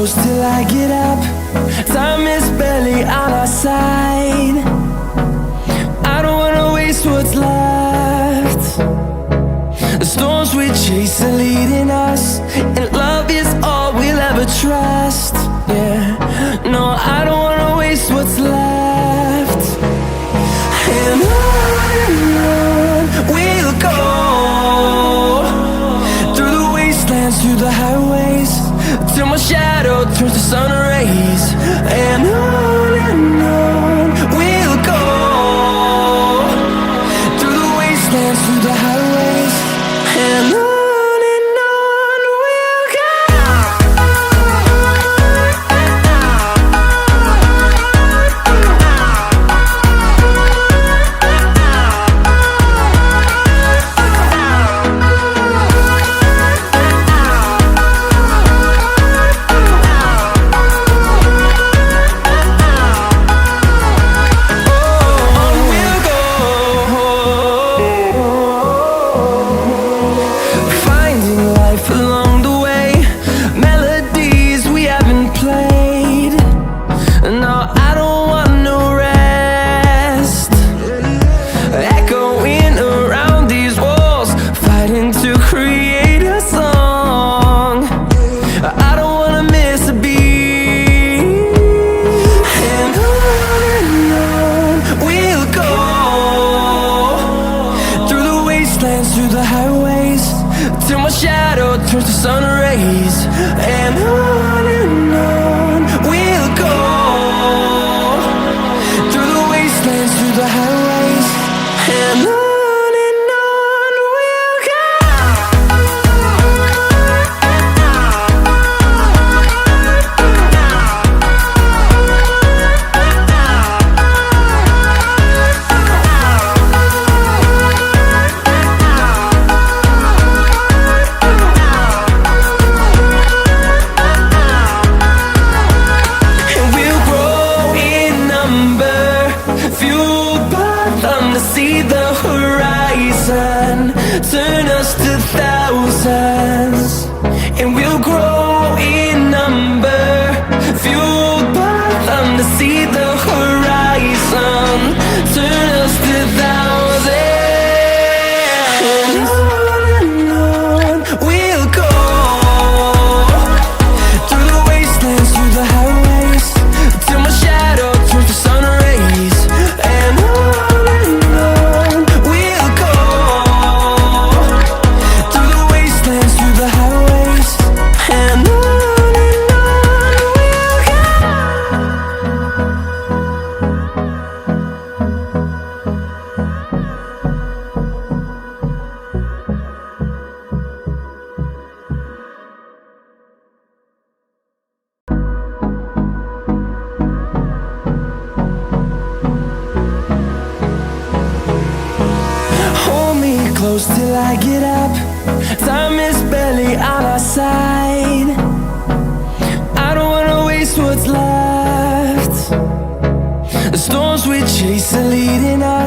close till I get up. Time is barely on our side. I don't wanna waste what's left. The storms we chase are leading us, and love is all we'll ever trust. Yeah, no, I don't wanna waste what's left. And on we'll go, through the wastelands, through the highways, till my shadow turns to sun rays. And on we'll go, through the wastelands, through the highways, and on we'll go. Through the highways, till my shadow turns to sun rays. And on we'll go, through the wastelands, through the highways, and on we'll go. See the horizon, turn us to thousands, and we'll grow in number, fueled by them to see the horizon, turn us to thousands. And on we'll go, through the wastelands, through the highways, till my shadow turns to sun rays. And close till I get up. Time is barely on our side. I don't wanna waste what's left. The storms we chase are leading us.